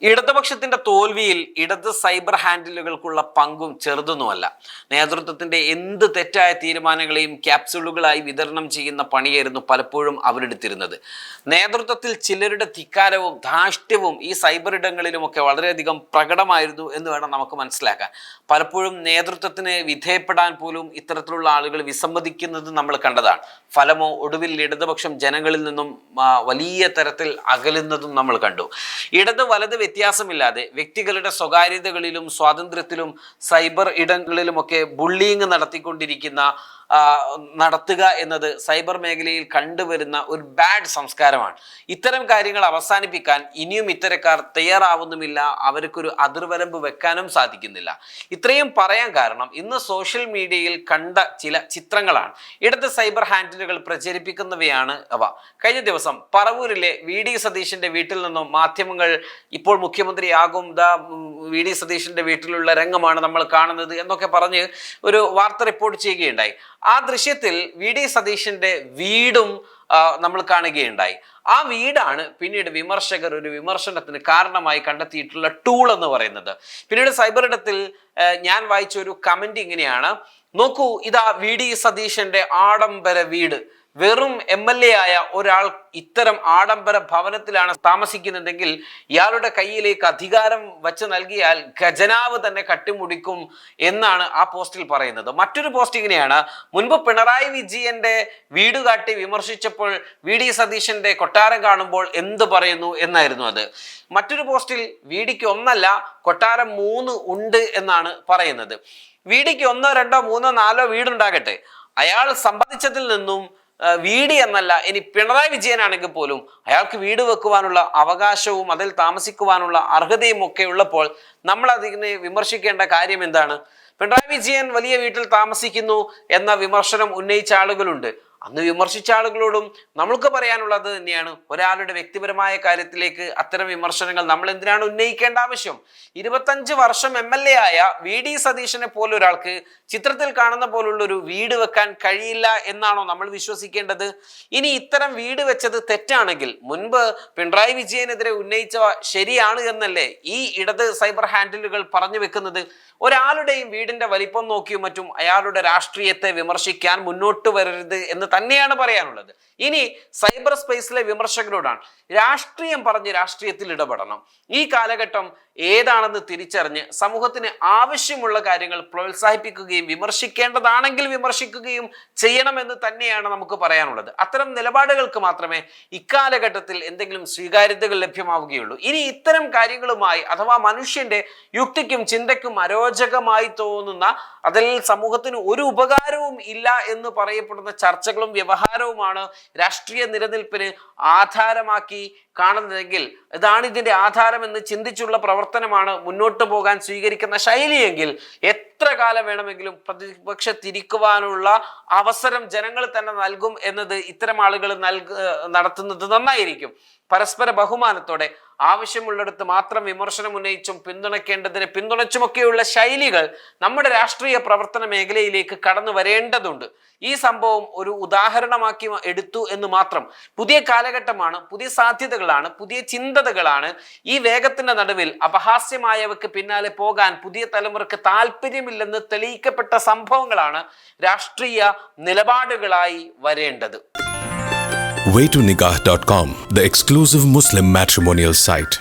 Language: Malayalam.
ഇടതുപക്ഷത്തിന്റെ തോൽവിയിൽ ഇടത് സൈബർ ഹാൻഡിലുകൾക്കുള്ള പങ്കും ചെറുതൊന്നുമല്ല. നേതൃത്വത്തിന്റെ എന്ത് തെറ്റായ തീരുമാനങ്ങളെയും ക്യാപ്സ്യൂളുകളായി വിതരണം ചെയ്യുന്ന പണിയായിരുന്നു പലപ്പോഴും അവരെടുത്തിരുന്നത്. നേതൃത്വത്തിൽ ചിലരുടെ ധിക്കാരവും ധാർഷ്ട്യവും ഈ സൈബർ ഇടങ്ങളിലുമൊക്കെ വളരെയധികം പ്രകടമായിരുന്നു എന്ന് വേണം നമുക്ക് മനസ്സിലാക്കാൻ. പലപ്പോഴും നേതൃത്വത്തിന് വിധേയപ്പെടാൻ പോലും ഇത്തരത്തിലുള്ള ആളുകൾ വിസമ്മതിക്കുന്നത് നമ്മൾ കണ്ടതാണ്. ഫലമോ ഒടുവിൽ ഇടതുപക്ഷം ജനങ്ങളിൽ നിന്നും വലിയ തരത്തിൽ അകലുന്നതും നമ്മൾ കണ്ടു. ഇടത് വലത് വ്യത്യാസമില്ലാതെ വ്യക്തികളുടെ സ്വകാര്യതകളിലും സ്വാതന്ത്ര്യത്തിലും സൈബർ ഇടങ്ങളിലുമൊക്കെ ബുള്ളിയിങ് നടത്തുക എന്നത് സൈബർ മേഖലയിൽ കണ്ടുവരുന്ന ഒരു ബാഡ് സംസ്കാരമാണ്. ഇത്തരം കാര്യങ്ങൾ അവസാനിപ്പിക്കാൻ ഇനിയും ഇത്തരക്കാർ തയ്യാറാവുന്നുമില്ല. അവർക്കൊരു അതിർവരമ്പ് വെക്കാനും സാധിക്കുന്നില്ല. ഇത്രയും പറയാൻ കാരണം ഇന്ന് സോഷ്യൽ മീഡിയയിൽ കണ്ട ചില ചിത്രങ്ങളാണ്. ഇടത് സൈബർ ഹാൻഡിലുകൾ പ്രചരിപ്പിക്കുന്നവയാണ് അവ. കഴിഞ്ഞ ദിവസം പറവൂരിലെ VD സതീശന്റെ വീട്ടിൽ നിന്നും മാധ്യമങ്ങൾ ഇപ്പോൾ മുഖ്യമന്ത്രിയാകും VD സതീശന്റെ വീട്ടിലുള്ള രംഗമാണ് നമ്മൾ കാണുന്നത് എന്നൊക്കെ പറഞ്ഞ് ഒരു വാർത്ത റിപ്പോർട്ട് ചെയ്യുകയുണ്ടായി. ആ ദൃശ്യത്തിൽ VD സതീശന്റെ വീടും നമ്മൾ കാണുകയുണ്ടായി. ആ വീടാണ് പിന്നീട് വിമർശകർ ഒരു വിമർശനത്തിന് കാരണമായി കണ്ടെത്തിയിട്ടുള്ള ടൂൾ എന്ന് പറയുന്നത്. പിന്നീട് സൈബർ ഇടത്തിൽ ഞാൻ വായിച്ച ഒരു കമന്റ് ഇങ്ങനെയാണ്: നോക്കൂ, ഇതാ VD സതീശന്റെ ആഡംബര വീട്. വെറും MLA ആയ ഒരാൾ ഇത്തരം ആഡംബര ഭവനത്തിലാണ് താമസിക്കുന്നതെങ്കിൽ ഇയാളുടെ കയ്യിലേക്ക് അധികാരം വച്ച് നൽകിയാൽ ഖജനാവ് തന്നെ കട്ടിമുടിക്കും എന്നാണ് ആ പോസ്റ്റിൽ പറയുന്നത്. മറ്റൊരു പോസ്റ്റ് ഇങ്ങനെയാണ്: മുൻപ് പിണറായി വിജയന്റെ വീട് കാട്ടി വിമർശിച്ചപ്പോൾ VD സതീശന്റെ കൊട്ടാരം കാണുമ്പോൾ എന്ത് പറയുന്നു എന്നായിരുന്നു അത്. മറ്റൊരു പോസ്റ്റിൽ VDക്ക് 1 അല്ല, കൊട്ടാരം 3 ഉണ്ട് എന്നാണ് പറയുന്നത്. VDക്ക് 1, 2, 3, 4 വീടുണ്ടാകട്ടെ, അയാൾ സമ്പാദിച്ചതിൽ നിന്നും VD എന്നല്ല, ഇനി പിണറായി വിജയനാണെങ്കിൽ പോലും അയാൾക്ക് വീട് വെക്കുവാനുള്ള അവകാശവും അതിൽ താമസിക്കുവാനുള്ള അർഹതയും ഒക്കെ ഉള്ളപ്പോൾ നമ്മൾ അതിനെ വിമർശിക്കേണ്ട കാര്യം എന്താണ്? പിണറായി വിജയൻ വലിയ വീട്ടിൽ താമസിക്കുന്നു എന്ന വിമർശനം ഉന്നയിച്ച ആളുകളുണ്ട്. അന്ന് വിമർശിച്ച ആളുകളോടും നമ്മൾക്ക് പറയാനുള്ളത് തന്നെയാണ്. ഒരാളുടെ വ്യക്തിപരമായ കാര്യത്തിലേക്ക് അത്തരം വിമർശനങ്ങൾ നമ്മൾ എന്തിനാണ് ഉന്നയിക്കേണ്ട ആവശ്യം? 25 വർഷം MLA ആയ VD സതീശനെ പോലൊരാൾക്ക് ചിത്രത്തിൽ കാണുന്ന പോലുള്ള ഒരു വീട് വെക്കാൻ കഴിയില്ല എന്നാണോ നമ്മൾ വിശ്വസിക്കേണ്ടത്? ഇനി ഇത്തരം വീട് വെച്ചത് തെറ്റാണെങ്കിൽ മുൻപ് പിണറായി വിജയനെതിരെ ഉന്നയിച്ച ശരിയാണ് എന്നല്ലേ ഈ ഇടത് സൈബർ ഹാൻഡിലുകൾ പറഞ്ഞു വെക്കുന്നത്? ഒരാളുടെയും വീടിന്റെ വലിപ്പം നോക്കിയും മറ്റും അയാളുടെ രാഷ്ട്രീയത്തെ വിമർശിക്കാൻ മുന്നോട്ട് വരരുത് എന്ന് തന്നെയാണ് പറയാനുള്ളത്. ഇനി സൈബർ സ്പേസിലെ വിമർശകരോടാണ്: രാഷ്ട്രീയം പറഞ്ഞ് രാഷ്ട്രീയത്തിൽ ഇടപെടണം. ഈ കാലഘട്ടം ഏതാണെന്ന് തിരിച്ചറിഞ്ഞ് സമൂഹത്തിന് ആവശ്യമുള്ള കാര്യങ്ങൾ പ്രോത്സാഹിപ്പിക്കുകയും വിമർശിക്കേണ്ടതാണെങ്കിൽ വിമർശിക്കുകയും ചെയ്യണമെന്ന് തന്നെയാണ് നമുക്ക് പറയാനുള്ളത്. അത്തരം നിലപാടുകൾക്ക് മാത്രമേ ഇക്കാലഘട്ടത്തിൽ എന്തെങ്കിലും സ്വീകാര്യതകൾ ലഭ്യമാവുകയുള്ളൂ. ഇനി ഇത്തരം കാര്യങ്ങളുമായി അഥവാ മനുഷ്യന്റെ യുക്തിക്കും ചിന്തയ്ക്കും അരോചകമായി തോന്നുന്ന, അതിൽ സമൂഹത്തിന് ഒരു ഉപകാരവും ഇല്ല എന്ന് പറയപ്പെടുന്ന ചർച്ചകളും വ്യവഹാരവുമാണ് രാഷ്ട്രീയ നിലനിൽപ്പിന് ആധാരമാക്കി കാണുന്നതെങ്കിൽ, ഇതാണ് ഇതിന്റെ ആധാരം എന്ന് ചിന്തിച്ചുള്ള പ്രവർത്തനമാണ് മുന്നോട്ട് പോകാൻ സ്വീകരിക്കുന്ന ശൈലിയെങ്കിൽ എത്ര കാലം വേണമെങ്കിലും പ്രതിപക്ഷത്തിരിക്കുവാനുള്ള അവസരം ജനങ്ങൾ തന്നെ നൽകും എന്നത് ഇത്തരം ആളുകൾ നടത്തുന്നത് നന്നായിരിക്കും. പരസ്പര ബഹുമാനത്തോടെ ആവശ്യമുള്ളിടത്ത് മാത്രം വിമർശനം ഉന്നയിച്ചും പിന്തുണയ്ക്കേണ്ടതിന് പിന്തുണച്ചുമൊക്കെയുള്ള ശൈലികൾ നമ്മുടെ രാഷ്ട്രീയ പ്രവർത്തന മേഖലയിലേക്ക് കടന്നു വരേണ്ടതുണ്ട്. ഈ സംഭവം ഒരു ഉദാഹരണമാക്കി എടുത്തു എന്ന് മാത്രം. പുതിയ കാലഘട്ടമാണ്, പുതിയ സാധ്യതകളാണ്, പുതിയ ചിന്തകളാണ്. ഈ വേഗത്തിന്റെ നടുവിൽ അപഹാസ്യമായവർക്ക് പിന്നാലെ പോകാൻ പുതിയ തലമുറക്ക് താല്പര്യമില്ലെന്ന് തെളിയിക്കപ്പെട്ട സംഭവങ്ങളാണ് രാഷ്ട്രീയ നിലപാടുകളായി വരേണ്ടത്. waytonikah.com, the exclusive Muslim matrimonial site.